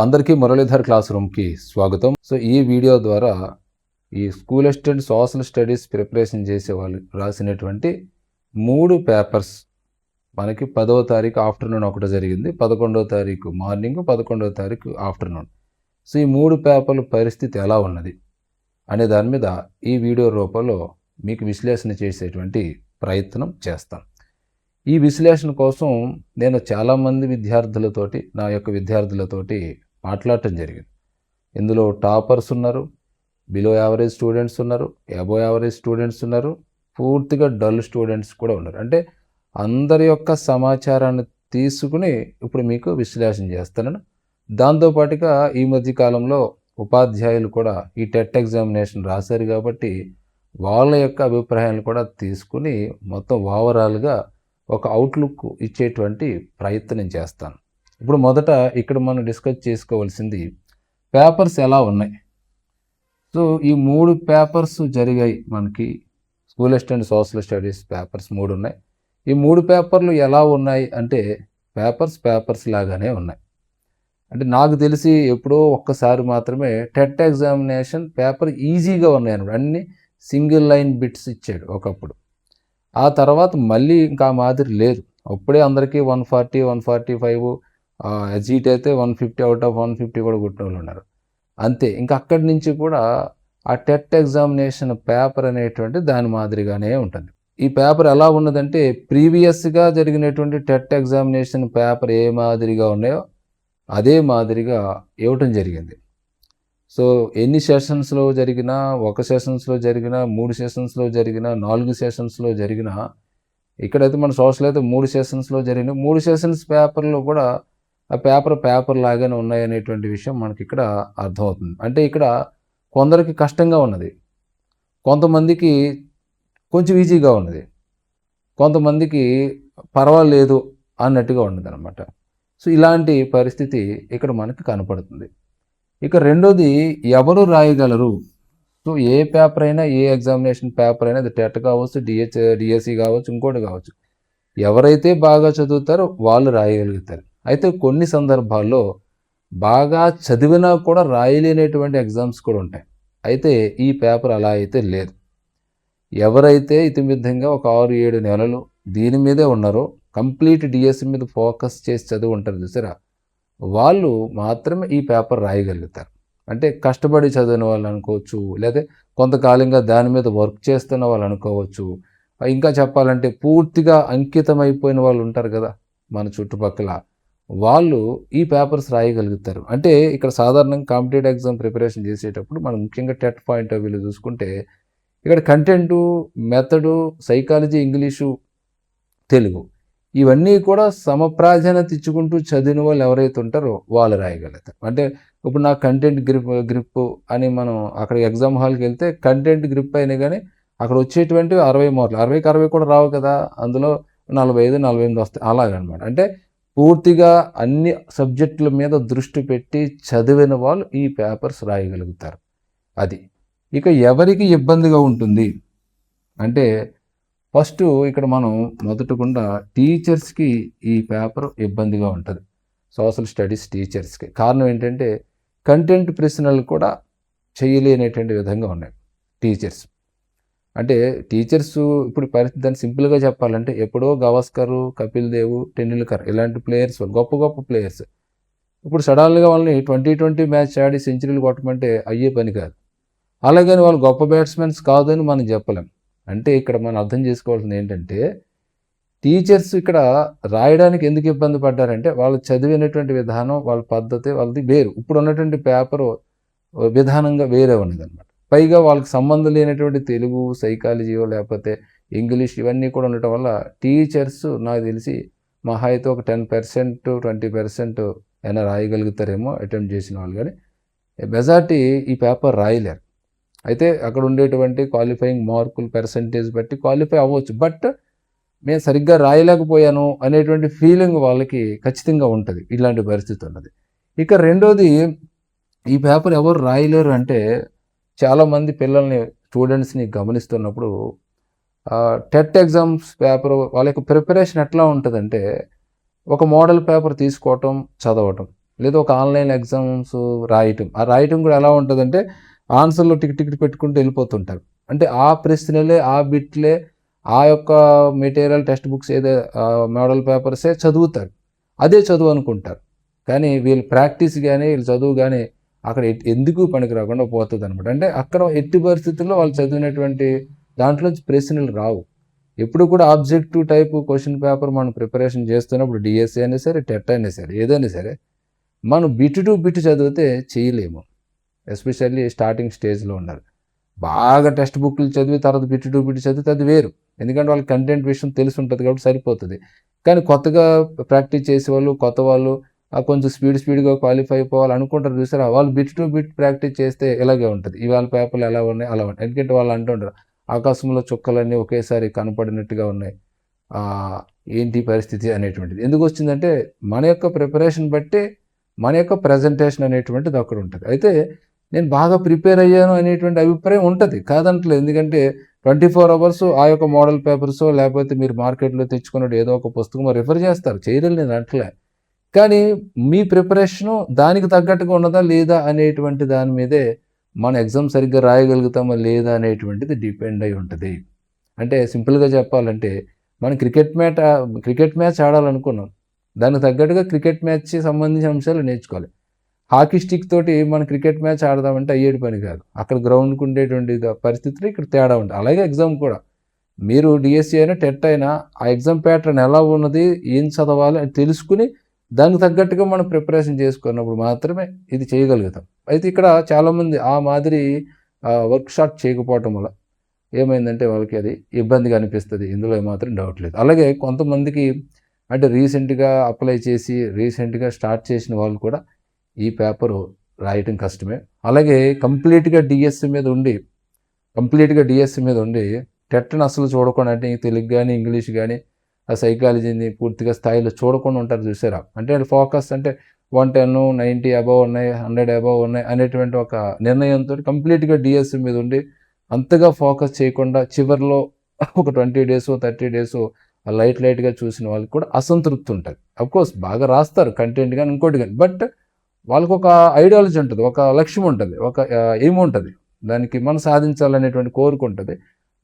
అందరికీ మురళీధర్ క్లాస్ రూమ్కి స్వాగతం. సో ఈ వీడియో ద్వారా ఈ school assistant social studies preparation చేసే వాళ్ళు రాసినటువంటి 3 పేపర్స్ మనకి 10వ తారీఖు ఆఫ్టర్నూన్ ఒకటి జరిగింది, 11వ తారీఖు మార్నింగ్, 11వ తారీఖు ఆఫ్టర్నూన్. సో ఈ 3 పేపర్ల పరిస్థితి ఎలా ఉన్నది అనే దాని మీద ఈ వీడియో రూపంలో మీకు విశ్లేషణ చేసేటువంటి ప్రయత్నం చేస్తాను. ఈ విశ్లేషణ కోసం నేను చాలామంది విద్యార్థులతోటి, నా యొక్క విద్యార్థులతోటి మాట్లాడటం జరిగింది. ఇందులో టాపర్స్ ఉన్నారు, బిలో యావరేజ్ స్టూడెంట్స్ ఉన్నారు, అబోవ్ యావరేజ్ స్టూడెంట్స్ ఉన్నారు, పూర్తిగా డల్ స్టూడెంట్స్ కూడా ఉన్నారు. అంటే అందరి యొక్క సమాచారాన్ని తీసుకుని ఇప్పుడు మీకు విశ్లేషణ చేస్తాను. దాంతోపాటుగా ఈ మధ్య కాలంలో ఉపాధ్యాయులు కూడా ఈ టెట్ ఎగ్జామినేషన్ రాశారు కాబట్టి వాళ్ళ యొక్క అభిప్రాయాలను కూడా తీసుకుని మొత్తం ఓవరాల్గా ఒక అవుట్లుక్ ఇచ్చేటువంటి ప్రయత్నం చేస్తాను. ఇప్పుడు మొదట ఇక్కడ మనం డిస్కస్ చేసుకోవాల్సింది పేపర్స్ ఎలా ఉన్నాయి. సో ఈ 3 పేపర్స్ జరిగాయి మనకి. School assistant social studies papers 3 ఉన్నాయి. ఈ 3 పేపర్లు ఎలా ఉన్నాయి అంటే పేపర్స్ లాగానే ఉన్నాయి. అంటే నాకు తెలిసి ఎప్పుడో ఒక్కసారి మాత్రమే టెట్ ఎగ్జామినేషన్ పేపర్ ఈజీగా ఉన్నాయి అన్నమాట. అన్ని సింగిల్ లైన్ బిట్స్ ఇచ్చాడు ఒకప్పుడు. ఆ తర్వాత మళ్ళీ ఇంకా మాదిరి లేదు. అప్పుడే అందరికీ 140, 145, ఎగ్జిట్ అయితే 150 అవుట్ ఆఫ్ 150 కూడా కొట్టిన వాళ్ళు ఉన్నారు. అంతే. ఇంకా అక్కడి నుంచి కూడా ఆ టెట్ ఎగ్జామినేషన్ పేపర్ అనేటువంటి దాని మాదిరిగానే ఉంటుంది. ఈ పేపర్ ఎలా ఉన్నదంటే ప్రీవియస్గా జరిగినటువంటి టెట్ ఎగ్జామినేషన్ పేపర్ ఏ మాదిరిగా ఉన్నాయో అదే మాదిరిగా ఇవ్వటం జరిగింది. సో ఎన్ని సెషన్స్లో జరిగినా, 1 సెషన్స్లో జరిగినా, 3 సెషన్స్లో జరిగినా, 4 సెషన్స్లో జరిగినా, ఇక్కడైతే మన సోషల్ అయితే 3 సెషన్స్లో జరిగిన 3 సెషన్స్ పేపర్లో కూడా ఆ పేపర్ లాగానే ఉన్నాయనేటువంటి విషయం మనకి ఇక్కడ అర్థమవుతుంది. అంటే ఇక్కడ కొందరికి కష్టంగా ఉన్నది, కొంతమందికి కొంచెం ఈజీగా ఉన్నది, కొంతమందికి పర్వాలేదు అన్నట్టుగా ఉన్నది అనమాట. సో ఇలాంటి పరిస్థితి ఇక్కడ మనకి కనపడుతుంది. ఇక రెండోది ఎవరు రాయగలరు. సో ఏ పేపర్ అయినా, ఏ ఎగ్జామినేషన్ పేపర్ అయినా, అది టెట్ కావచ్చు, డిఎస్సి కావచ్చు, ఇంకోటి కావచ్చు, ఎవరైతే బాగా చదువుతారో వాళ్ళు రాయగలుగుతారు. అయితే కొన్ని సందర్భాల్లో బాగా చదివినా కూడా రాయలేనటువంటి ఎగ్జామ్స్ కూడా ఉంటాయి. అయితే ఈ పేపర్ అలా అయితే లేదు. ఎవరైతే ఇతిమిద్దంగా ఒక 6-7 నెలలు దీని మీదే ఉన్నారో, కంప్లీట్ డిఎస్సి మీద ఫోకస్ చేసి చదువు ఉంటారు చూసారా, వాళ్ళు మాత్రమే ఈ పేపర్ రాయగలుగుతారు. అంటే కష్టపడి చదివిన వాళ్ళు అనుకోవచ్చు, లేదా కొంతకాలంగా దాని మీద వర్క్ చేస్తున్న వాళ్ళు అనుకోవచ్చు, ఇంకా చెప్పాలంటే పూర్తిగా అంకితమైపోయిన వాళ్ళు ఉంటారు కదా మన చుట్టుపక్కల, వాళ్ళు ఈ పేపర్స్ రాయగలుగుతారు. అంటే ఇక్కడ సాధారణంగా కాంపిటేటివ్ ఎగ్జామ్ ప్రిపరేషన్ చేసేటప్పుడు మనం ముఖ్యంగా టెట్ పాయింట్ ఆఫ్ వ్యూలో చూసుకుంటే ఇక్కడ content, method, psychology, English, Telugu ఇవన్నీ కూడా సమప్రాధాన్యత ఇచ్చుకుంటూ చదివిన వాళ్ళు ఎవరైతే ఉంటారో వాళ్ళు రాయగలుగుతారు. అంటే ఇప్పుడు నాకు కంటెంట్ గ్రిప్ అని మనం అక్కడ ఎగ్జామ్ హాల్కి వెళ్తే కంటెంట్ గ్రిప్ అయినా కానీ అక్కడ వచ్చేటువంటి 60 మార్కులు, 60కి 60 కూడా రావు కదా, అందులో 45, 48 వస్తాయి అలాగనమాట. అంటే పూర్తిగా అన్ని సబ్జెక్టుల మీద దృష్టి పెట్టి చదివిన వాళ్ళు ఈ పేపర్స్ రాయగలుగుతారు. అది. ఇక ఎవరికి ఇబ్బందిగా ఉంటుంది అంటే ఫస్ట్ ఇక్కడ మనం మొదటకుండా టీచర్స్కి ఈ పేపర్ ఇబ్బందిగా ఉంటుంది. సోషల్ స్టడీస్ టీచర్స్కి కారణం ఏంటంటే కంటెంట్ ప్రశ్నలు కూడా చేయలేనటువంటి విధంగా ఉన్నాయి టీచర్స్. అంటే టీచర్స్ ఇప్పుడు పరిస్థితి సింపుల్గా చెప్పాలంటే ఎప్పుడో గవాస్కర్, కపిల్ దేవ్, టెండూల్కర్ ఇలాంటి ప్లేయర్స్, గొప్ప ప్లేయర్స్ ఇప్పుడు సడన్గా వాళ్ళని 2020 మ్యాచ్ ఆడి సెంచరీలు కొట్టమంటే అయ్యే పని కాదు. అలాగని వాళ్ళు గొప్ప బ్యాట్స్మెన్స్ కాదని మనం చెప్పలేం. అంటే ఇక్కడ మనం అర్థం చేసుకోవాల్సింది ఏంటంటే టీచర్స్ ఇక్కడ రాయడానికి ఎందుకు ఇబ్బంది పడ్డారంటే వాళ్ళు చదివినటువంటి విధానం, వాళ్ళ పద్ధతి వాళ్ళది వేరు. ఇప్పుడు ఉన్నటువంటి పేపర్ విధానంగా వేరే ఉన్నదన్నమాట. పైగా వాళ్ళకి సంబంధం లేనటువంటి తెలుగు, సైకాలజీయో లేకపోతే ఇంగ్లీష్ ఇవన్నీ కూడా ఉండటం వల్ల టీచర్స్ నాకు తెలిసి మహా అయితే ఒక 10%, 20% అయినా రాయగలుగుతారేమో అటెంప్ట్ చేసిన వాళ్ళు, కానీ మెజార్టీ ఈ పేపర్ రాయలేరు. అయితే అక్కడ ఉండేటువంటి క్వాలిఫైయింగ్ మార్కులు పర్సంటేజ్ బట్టి క్వాలిఫై అవ్వచ్చు, బట్ నేను సరిగ్గా రాయలేకపోయాను అనేటువంటి ఫీలింగ్ వాళ్ళకి ఖచ్చితంగా ఉంటుంది. ఇలాంటి పరిస్థితి ఉన్నది. ఇక రెండోది ఈ పేపర్ ఎవరు రాయలేరు అంటే చాలామంది పిల్లల్ని, స్టూడెంట్స్ని గమనిస్తున్నప్పుడు టెట్ ఎగ్జామ్స్ పేపర్ వాళ్ళ యొక్క ప్రిపరేషన్ ఎట్లా ఉంటుందంటే ఒక మోడల్ పేపర్ తీసుకోవటం, చదవటం, లేదా ఒక ఆన్లైన్ ఎగ్జామ్స్ రాయటం. ఆ రాయటం కూడా ఎలా ఉంటుందంటే ఆన్సర్‌లో టిక్ టిక్ పెట్టుకుంటూ వెళ్ళిపోతుంటారు. అంటే ఆ ప్రశ్నలే, ఆ బిట్లే, ఆ యొక్క మెటీరియల్ టెక్స్ట్ బుక్స్ మోడల్ పేపర్సే చదువుతారు. అదే చదువు అనుకుంటారు. కానీ వీళ్ళు ప్రాక్టీస్ గాని, వీళ్ళు చదువు గాని అక్కడ ఎందుకు పనికి రాకుండా పోతదనమాట. అంటే అక్కడ ఎట్టి పరిస్థితుల్లో వాళ్ళు చదివినటువంటి దాంట్లోంచి ప్రశ్నలు రావు. ఎప్పుడు కూడా ఆబ్జెక్టివ్ టైప్ క్వెషన్ పేపర్ మనం ప్రిపరేషన్ చేస్తున్నప్పుడు డిఎస్సి అయినా సరే, టెట్ అయినా సరే, ఏదైనా సరే మనం బిట్ టు బిట్ చదివితే చేయలేము. ఎస్పెషల్లీ స్టార్టింగ్ స్టేజ్‌లో ఉన్నారు. బాగా టెక్స్ట్ బుక్‌లు చదివి తర్వాత బిట్ టు బిట్ చదివితే అది వేరు. ఎందుకంటే వాళ్ళకి కంటెంట్ విషయం తెలిసుంటది కాబట్టి సరిపోతది. కానీ కొత్తగా ప్రాక్టీస్ చేసేవాళ్ళు, కొత్త వాళ్ళు కొంచెం స్పీడ్‌గా క్వాలిఫై అయిపోవాలి అనుకుంటారు చూసారా? వాళ్ళు బిట్ టు బిట్ ప్రాక్టీస్ చేస్తే ఇలాగే ఉంటది. ఇవాళ పేపర్‌లు ఎలా ఉన్నాయి, అలా ఉన్నాయి. ఎందుకంటే వాళ్ళు అంటుంటారు, ఆకాశంలో చుక్కలన్నీ ఒకేసారి కనపడినట్టుగా ఉన్నాయి. ఏంటి పరిస్థితి అనేటువంటిది. ఎందుకొచ్చిందంటే మన యొక్క ప్రిపరేషన్ బట్టి మన యొక్క ప్రెజెంటేషన్ అనేటువంటిది అక్కడ ఉంటది. అయితే నేను బాగా ప్రిపేర్ అయ్యాను అనేటువంటి అభిప్రాయం ఉంటది. కాదంటలేదు. ఎందుకంటే 24 అవర్స్ ఆ యొక్క మోడల్ పేపర్సో లేకపోతే మీరు మార్కెట్‌లో తెచ్చుకున్నట్టు ఏదో ఒక పుస్తకమో రిఫర్ చేస్తారు. చేయరని నేను అనట్లే. కానీ మీ ప్రిపరేషను దానికి తగ్గట్టుగా ఉన్నదా లేదా అనేటువంటి దాని మీదే మన ఎగ్జామ్ సరిగ్గా రాయగలుగుతామా లేదా అనేటువంటిది డిపెండ్ అయి ఉంటది. అంటే సింపుల్‌గా చెప్పాలంటే మనం క్రికెట్ మ్యాచ్ ఆడాలనుకున్నాం. దానికి తగ్గట్టుగా క్రికెట్ మ్యాచ్‌కి సంబంధించిన అంశాలు నేర్చుకోవాలి. హాకీ స్టిక్ తోటి మనం క్రికెట్ మ్యాచ్ ఆడదామంటే అయ్యేటి పని కాదు. అక్కడ గ్రౌండ్‌కి ఉండేటువంటి పరిస్థితులు ఇక్కడ తేడా ఉంటాయి. అలాగే ఎగ్జామ్ కూడా. మీరు డిఎస్సి అయినా, టెట్ అయినా ఆ ఎగ్జామ్ ప్యాటర్న్ ఎలా ఉన్నది, ఏం చదవాలి అని తెలుసుకొని దానికి తగ్గట్టుగా మనం ప్రిపరేషన్ చేసుకున్నప్పుడు మాత్రమే ఇది చేయగలుగుతాం. అయితే ఇక్కడ చాలామంది ఆ మాదిరి వర్క్ చేయకపోవటం వల్ల ఏమైందంటే వాళ్ళకి అది ఇబ్బందిగా అనిపిస్తది. ఇందులో ఏమాత్రం డౌట్ లేదు. అలాగే కొంతమందికి అంటే రీసెంట్‌గా అప్లై చేసి, రీసెంట్‌గా స్టార్ట్ చేసిన వాళ్ళు కూడా ఈ పేపరు రాయటం కష్టమే. అలాగే కంప్లీట్‌గా డిఎస్సి మీద ఉండి టెట్‌ని అస్సలు చూడకుండా అంటే తెలుగు గాని, ఇంగ్లీష్ గాని, ఆ సైకాలజీని పూర్తిగా స్థాయిలో చూడకుండా ఉంటారు చూసారా? అంటే ఫోకస్ అంటే 110, 90 అబోవ్ ఉన్నాయి, 100 అబోవ్ ఉన్నాయి అనేటువంటి ఒక నిర్ణయంతోటి కంప్లీట్‌గా డిఎస్సి మీద ఉండి అంతగా ఫోకస్ చేయకుండా చివర్లో ఒక 20 డేసో, 30 డేసో లైట్‌గా చూసిన వాళ్ళకి కూడా అసంతృప్తి ఉంటది. అఫ్‌కోర్స్ బాగా రాస్తారు కంటెంట్ గాని, ఇంకోటి గాని. బట్ వాళ్ళకొక ఐడియాలజీ ఉంటది. ఒక లక్ష్యం ఉంటది. ఒక ఎయిమ్ ఉంటది. దానికి మనం సాధించాలనేటువంటి కోరిక ఉంటది.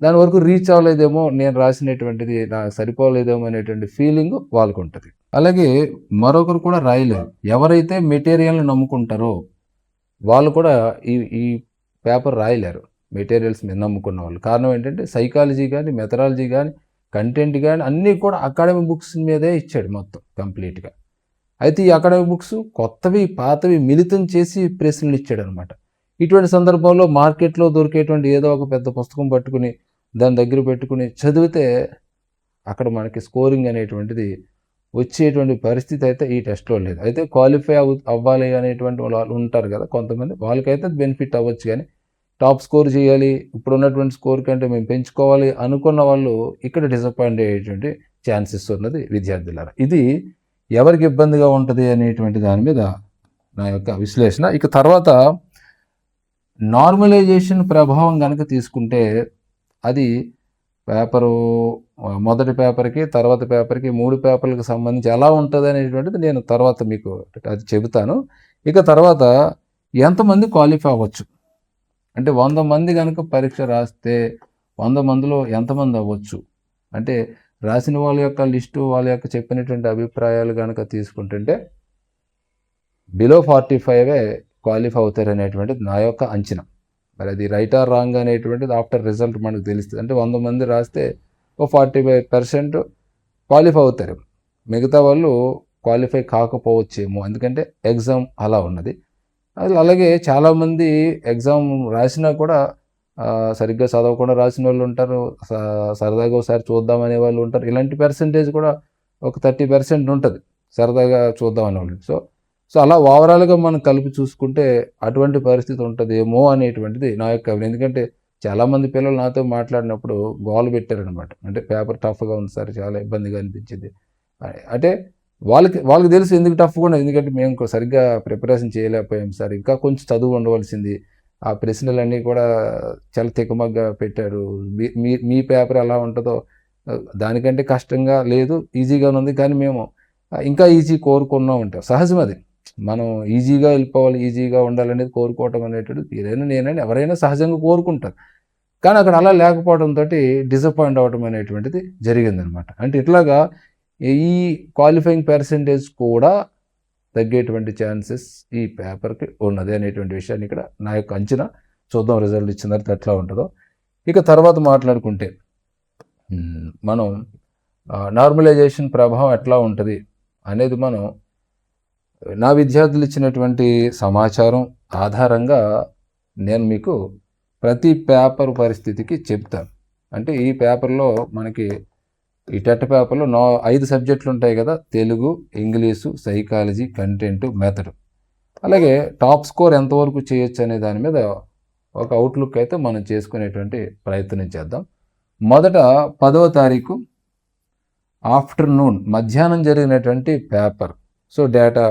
దాని వరకు రీచ్ అవ్వలేదేమో, నేను రాసినటువంటిది నాకు సరిపోలేదేమో అనేటువంటి ఫీలింగ్ వాళ్ళకుంటది. అలాగే మరొకరు కూడా రాయలేరు. ఎవరైతే మెటీరియల్‌ని నమ్ముకుంటారో వాళ్ళు కూడా ఈ ఈ పేపర్ రాయలేరు. మెటీరియల్స్ మీద నమ్ముకున్న వాళ్ళు. కారణం ఏంటంటే సైకాలజీ గాని, మెథడాలజీ గాని, కంటెంట్ గాని అన్నీ కూడా అకాడమిక్ బుక్స్ మీదే ఇచ్చాడు మొత్తం కంప్లీట్‌గా. అయితే ఈ అకాడమిక్ బుక్స్ కొత్తవి, పాతవి మిళితం చేసి ప్రశ్నలు ఇచ్చాడనమాట. ఇటువంటి సందర్భంలో మార్కెట్‌లో దొరికేటువంటి ఏదో ఒక పెద్ద పుస్తకం పట్టుకుని, దాని దగ్గర పెట్టుకుని చదివితే అక్కడ మనకి స్కోరింగ్ అనేటువంటిది వచ్చేటువంటి పరిస్థితి అయితే ఈ టెస్ట్‌లో లేదు. అయితే క్వాలిఫై అవ్వాలి అనేటువంటి వాళ్ళు ఉంటారు కదా! కొంతమంది వాళ్ళకైతే బెనిఫిట్ అవ్వచ్చు గానీ, టాప్ స్కోర్ చేయాలి, ఇప్పుడున్నటువంటి స్కోర్ కంటే మేము పెంచుకోవాలి అనుకున్న వాళ్ళు ఇక్కడ డిసప్పాయింట్ అయ్యేటువంటి ఛాన్సెస్ ఉన్నది విద్యార్థులారా. ఇది ఎవరికి ఇబ్బందిగా ఉంటది అనేటువంటి దాని మీద నా యొక్క విశ్లేషణ. ఇక తర్వాత నార్మలైజేషన్ ప్రభావం గనక తీసుకుంటే అది పేపరు మొదటి పేపర్‌కి, తర్వాత పేపర్‌కి 3 పేపర్‌లకు సంబంధించి ఎలా ఉంటదనేటువంటిది నేను తర్వాత మీకు అది చెబుతాను. ఇక తర్వాత ఎంతమంది క్వాలిఫై అవ్వచ్చు? అంటే 100 మంది గనక పరీక్ష రాస్తే 100 మందిలో ఎంతమంది అవ్వచ్చు? అంటే రాసిన వాళ్ళ యొక్క లిస్టు, వాళ్ళ యొక్క చెప్పినటువంటి అభిప్రాయాలు గనక తీసుకుంటుంటే బిలో 45 క్వాలిఫై అవుతారనేటువంటిది నా యొక్క అంచనా. మరి అది రైట్ ఆర్ రాంగ్ అనేటువంటిది ఆఫ్టర్ రిజల్ట్ మనకు తెలుస్తది. అంటే 100 మంది రాస్తే ఓ 45% క్వాలిఫై అవుతారు. మిగతా వాళ్ళు క్వాలిఫై కాకపోవచ్చేమో. ఎందుకంటే ఎగ్జామ్ అలా ఉన్నది. అలాగే చాలామంది ఎగ్జామ్ రాసినా కూడా సరిగ్గా చదవకుండా రాసినోళ్ళు ఉంటారు. సరదాగా ఒకసారి చూద్దాం అనేవాళ్ళు ఉంటారు. ఇలాంటి పర్సెంటేజ్ కూడా ఒక 30% ఉంటది. సరదాగా చూద్దాం అనేవాళ్ళు. సో అలా ఓవరాల్‌గా మనం కలిపి చూసుకుంటే అటువంటి పరిస్థితి ఉంటదేమో అనేటువంటిది నా యొక్క అభిప్రాయం. ఎందుకంటే చాలామంది పిల్లలు నాతో మాట్లాడినప్పుడు గోల పెట్టారనమాట. అంటే పేపర్ టఫ్‌గా ఉంది సార్, చాలా ఇబ్బందిగా అనిపించింది. అంటే వాళ్ళకి తెలుసు ఎందుకు టఫ్‌గా ఉన్నది. ఎందుకంటే మేము సరిగ్గా ప్రిపరేషన్ చేయలేకపోయాం సార్. ఇంకా కొంచెం చదువు ఉండవలసింది. ఆ ప్రశ్నలన్నీ కూడా చాలా తికమకగా పెట్టారు. మీ మీ మీ పేపర్ ఎలా ఉంటదో దానికంటే కష్టంగా లేదు, ఈజీగానే ఉంది. కానీ మేము ఇంకా ఈజీ కోరుకున్నాం అంటారు. సహజం అది. మనం ఈజీగా వెళ్ళిపోవాలి, ఈజీగా ఉండాలనేది కోరుకోవటం అనేటువంటిది నేనైనా ఎవరైనా సహజంగా కోరుకుంటారు. కానీ అక్కడ అలా లేకపోవడంతో డిసప్పాయింట్ అవ్వడం అనేటువంటిది జరిగిందనమాట. అంటే ఇట్లాగా ఈ క్వాలిఫైయింగ్ పర్సెంటేజ్ కూడా తగ్గేటువంటి ఛాన్సెస్ ఈ పేపర్కి ఉన్నది అనేటువంటి విషయాన్ని ఇక్కడ నా యొక్క అంచనా. చూద్దాం రిజల్ట్ ఇచ్చిన తర్వాత ఎట్లా ఉంటుందో. ఇక తర్వాత మాట్లాడుకుంటే మనం నార్మలైజేషన్ ప్రభావం ఎట్లా ఉంటుంది అనేది మనం నా విద్యార్థులు ఇచ్చినటువంటి సమాచారం ఆధారంగా నేను మీకు ప్రతి పేపర్ పరిస్థితికి చెప్తాను. అంటే ఈ పేపర్లో మనకి ఈ టెట్ పేపర్లో 5 సబ్జెక్టులు ఉంటాయి కదా, Telugu, English, psychology, content, method. అలాగే టాప్ స్కోర్ ఎంతవరకు చేయొచ్చు అనే దాని మీద ఒక అవుట్లుక్ అయితే మనం చేసుకునేటువంటి ప్రయత్నం చేద్దాం. మొదట 10వ తారీఖు ఆఫ్టర్నూన్ మధ్యాహ్నం జరిగినటువంటి పేపర్. సో డేటా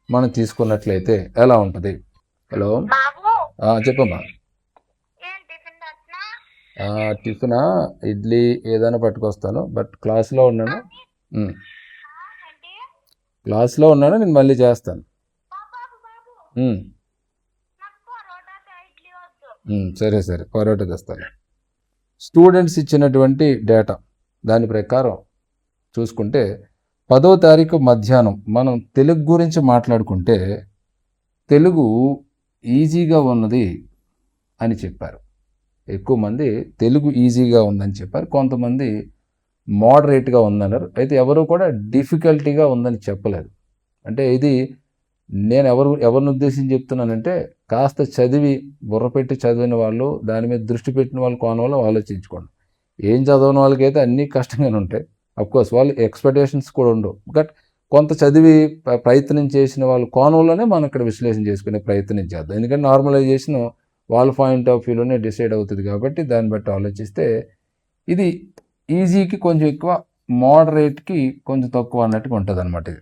మనం తీసుకున్నట్లయితే ఎలా ఉంటుంది? హలో చెప్పమ్మా. టిఫినా ఇడ్లీ ఏదైనా పట్టుకొస్తాను, బట్ క్లాస్లో ఉన్నాను. నేను మళ్ళీ చేస్తాను. సరే పరోటా తెస్తాను. స్టూడెంట్స్ ఇచ్చినటువంటి డేటా దాని ప్రకారం చూసుకుంటే 10వ తారీఖు మధ్యాహ్నం మనం తెలుగు గురించి మాట్లాడుకుంటే తెలుగు ఈజీగా ఉన్నది అని చెప్పారు. ఎక్కువ మంది తెలుగు ఈజీగా ఉందని చెప్పారు, కొంతమంది మోడరేట్గా ఉందన్నారు. అయితే ఎవరు కూడా డిఫికల్టీగా ఉందని చెప్పలేదు. అంటే ఇది నేను ఎవరిని ఉద్దేశించి చెప్తున్నానంటే కాస్త చదివి బుర్రపెట్టి చదివిన వాళ్ళు, దాని మీద దృష్టి పెట్టిన వాళ్ళు కోణంలో ఆలోచించుకోండి. ఏం చదవని వాళ్ళకైతే అన్నీ కష్టంగానే ఉంటాయి. అఫ్కోర్స్ వాళ్ళు ఎక్స్పెక్టేషన్స్ కూడా ఉండవు, బట్ కొంత చదివి ప్రయత్నం చేసిన వాళ్ళ కోణంలోనే మనం ఇక్కడ విశ్లేషణ చేసుకునే ప్రయత్నం చేద్దాం. ఎందుకంటే నార్మలైజేషన్ వాళ్ళ పాయింట్ ఆఫ్ వ్యూలోనే డిసైడ్ అవుతుంది కాబట్టి దాన్ని బట్టి ఆలోచిస్తే ఇది ఈజీకి కొంచెం ఎక్కువ, మోడరేట్కి కొంచెం తక్కువ అన్నట్టుగా ఉంటుంది అనమాట. ఇది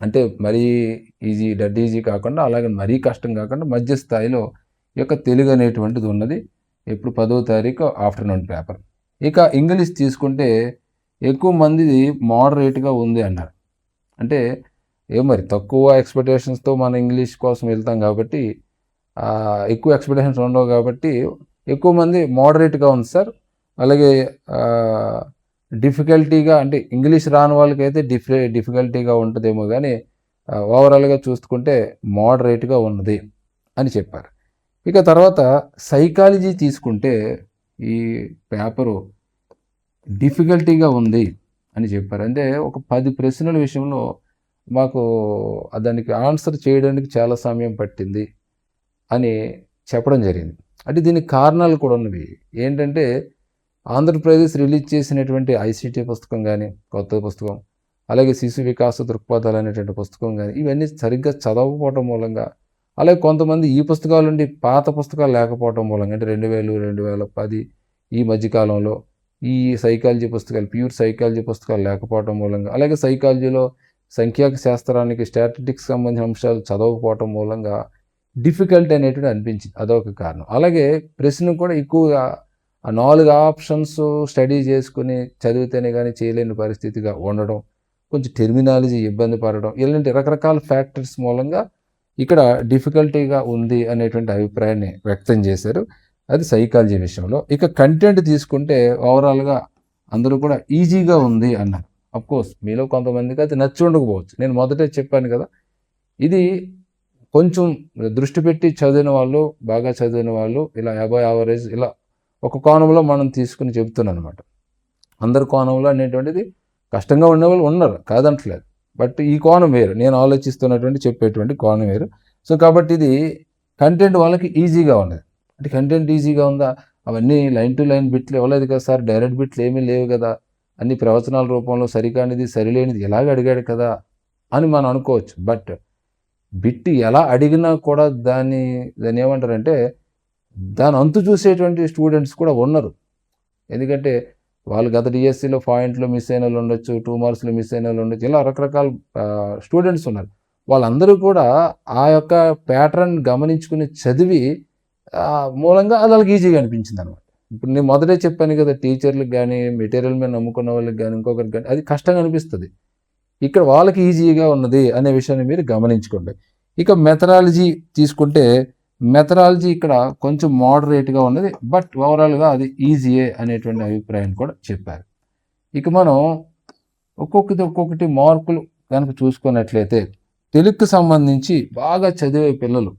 అంటే మరీ డెడ్ ఈజీ కాకుండా, అలాగే మరీ కష్టం కాకుండా మధ్య స్థాయిలో ఈ యొక్క తెలుగు అనేటువంటిది ఉన్నది. ఇప్పుడు 10వ తారీఖు ఆఫ్టర్నూన్ పేపర్. ఇక ఇంగ్లీష్ తీసుకుంటే ఎక్కువ మందిది మోడరేట్గా ఉంది అన్నారు. అంటే మరి తక్కువ ఎక్స్పెక్టేషన్స్తో మన ఇంగ్లీష్ కోసం వెళ్తాం కాబట్టి, ఎక్కువ ఎక్స్పెక్టేషన్స్ ఉండవు కాబట్టి ఎక్కువ మంది మోడరేట్గా ఉంది సార్. అలాగే డిఫికల్టీగా అంటే ఇంగ్లీష్ రాని వాళ్ళకైతే డిఫికల్టీగా ఉంటుందేమో, కానీ ఓవరాల్గా చూసుకుంటే మోడరేట్గా ఉన్నది అని చెప్పారు. ఇక తర్వాత సైకాలజీ తీసుకుంటే ఈ పేపరు డిఫికల్టీగా ఉంది అని చెప్పారు. అంటే ఒక 10 ప్రశ్నల విషయంలో మాకు దానికి ఆన్సర్ చేయడానికి చాలా సమయం పట్టింది అని చెప్పడం జరిగింది. అంటే దీనికి కారణాలు కూడా ఉన్నవి. ఏంటంటే ఆంధ్రప్రదేశ్ రిలీజ్ చేసినటువంటి ఐసిటి పుస్తకం కానీ, కొత్త పుస్తకం, అలాగే శిశు వికాస దృక్పథాలు అనేటువంటి పుస్తకం కానీ, ఇవన్నీ సరిగ్గా చదవకపోవటం మూలంగా, అలాగే కొంతమంది ఈ పుస్తకాలు నుండి పాత పుస్తకాలు లేకపోవటం మూలంగా, అంటే 2000, 2010 ఈ మధ్యకాలంలో ఈ సైకాలజీ పుస్తకాలు, ప్యూర్ సైకాలజీ పుస్తకాలు లేకపోవటం మూలంగా, అలాగే సైకాలజీలో సంఖ్యాక శాస్త్రానికి స్టాటిస్టిక్స్ సంబంధించిన అంశాలు చదవకపోవటం మూలంగా డిఫికల్ట్ అనేటువంటి అనిపించింది. అదొక కారణం. అలాగే ప్రశ్న కూడా ఎక్కువగా 4 ఆప్షన్స్ స్టడీ చేసుకుని చదివితేనే కానీ చేయలేని పరిస్థితిగా ఉండడం, కొంచెం టెర్మినాలజీ ఇబ్బంది పడడం, ఇలాంటి రకరకాల ఫ్యాక్టర్స్ మూలంగా ఇక్కడ డిఫికల్టీగా ఉంది అనేటువంటి అభిప్రాయాన్ని వ్యక్తం చేశారు. అది సైకాలజీ విషయంలో. ఇక కంటెంట్ తీసుకుంటే ఓవరాల్గా అందరూ కూడా ఈజీగా ఉంది అన్నారు. అఫ్కోర్స్ మీలో కొంతమందికి అది నచ్చి ఉండకపోవచ్చు. నేను మొదటే చెప్పాను కదా, ఇది కొంచెం దృష్టి పెట్టి చదివిన వాళ్ళు, బాగా చదివిన వాళ్ళు, ఇలా అబవ్ యావరేజ్, ఇలా ఒక కోణంలో మనం తీసుకుని చెబుతున్నాను అనమాట. అందరి కోణంలో అనేటువంటిది కష్టంగా ఉండేవాళ్ళు ఉన్నారు, కాదంటలేదు. బట్ ఈ కోణం వేరు, నేను ఆలోచిస్తున్నటువంటి చెప్పేటువంటి కోణం వేరు. సో కాబట్టి ఇది కంటెంట్ వాళ్ళకి ఈజీగా ఉన్నది. అంటే కంటెంట్ ఈజీగా ఉందా, అవన్నీ లైన్ టు లైన్ బిట్లు ఇవ్వలేదు కదా సార్, డైరెక్ట్ బిట్లు ఏమీ లేవు కదా, అన్ని ప్రవచనాల రూపంలో సరికానిది సరిలేనిది ఎలాగ అడిగాడు కదా అని మనం అనుకోవచ్చు. బట్ బిట్ ఎలా అడిగినా కూడా దాన్ని ఏమంటారంటే దాని అంతు చూసేటువంటి స్టూడెంట్స్ కూడా ఉన్నారు. ఎందుకంటే వాళ్ళు గత డిఎస్సిలో పాయింట్లు మిస్ అయిన వాళ్ళు ఉండొచ్చు, 2 మార్క్స్లో మిస్ అయిన వాళ్ళు ఉండొచ్చు, ఇలా రకరకాల స్టూడెంట్స్ ఉన్నారు. వాళ్ళందరూ కూడా ఆ యొక్క ప్యాటర్న్ గమనించుకుని చదివి మూలంగా అది వాళ్ళకి ఈజీగా అనిపించింది అనమాట. ఇప్పుడు నేను మొదటే చెప్పాను కదా, టీచర్లకు కానీ, మెటీరియల్ మీద నమ్ముకున్న వాళ్ళకి కానీ, ఇంకొకరికి కానీ అది కష్టంగా అనిపిస్తుంది. ఇక్కడ వాళ్ళకి ఈజీగా ఉన్నది అనే విషయాన్ని మీరు గమనించుకోండి. ఇక మెథడాలజీ తీసుకుంటే మెథడాలజీ ఇక్కడ కొంచెం మోడరేట్గా ఉన్నది, బట్ ఓవరాల్గా అది ఈజీయే అనేటువంటి అభిప్రాయం కూడా చెప్పారు. ఇక మనం ఒక్కొక్కటి మార్కులు కనుక చూసుకున్నట్లయితే తెలుగుకు సంబంధించి బాగా చదివే పిల్లలు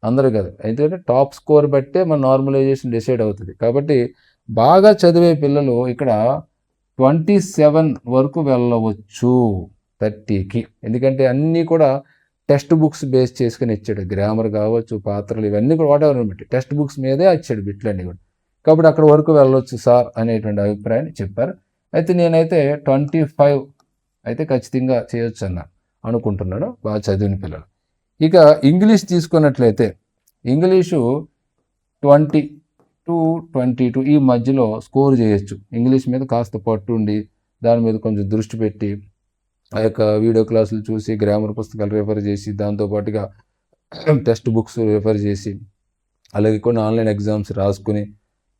అందరూ కదా, ఎందుకంటే టాప్ స్కోర్ బట్టే మన నార్మలైజేషన్ డిసైడ్ అవుతుంది. కాబట్టి బాగా చదివే పిల్లలు ఇక్కడ 27 వరకు వెళ్ళవచ్చు 30కి. ఎందుకంటే అన్నీ కూడా టెక్స్ట్ బుక్స్ బేస్ చేసుకుని ఇచ్చాడు. గ్రామర్ కావచ్చు, పాత్రలు, ఇవన్నీ కూడా వాట్ ఎవర్ బట్టి టెక్స్ట్ బుక్స్ మీదే ఇచ్చాడు బిట్లన్నీ కూడా. కాబట్టి అక్కడ వరకు వెళ్ళవచ్చు సార్ అనేటువంటి అభిప్రాయాన్ని చెప్పారు. అయితే నేనైతే 25 అయితే ఖచ్చితంగా చేయొచ్చు అనుకుంటున్నాను బాగా చదివిన పిల్లలు. ఇక ఇంగ్లీష్ తీసుకున్నట్లయితే ఇంగ్లీషు 20 to 22 ఈ మధ్యలో స్కోర్ చేయొచ్చు. ఇంగ్లీష్ మీద కాస్త పట్టు ఉండి దాని మీద కొంచెం దృష్టి పెట్టి ఆ యొక్క వీడియో క్లాసులు చూసి గ్రామర్ పుస్తకాలు రెఫర్ చేసి దాంతోపాటుగా టెక్స్ట్ బుక్స్ రెఫర్ చేసి అలాగే కొన్ని ఆన్లైన్ ఎగ్జామ్స్ రాసుకుని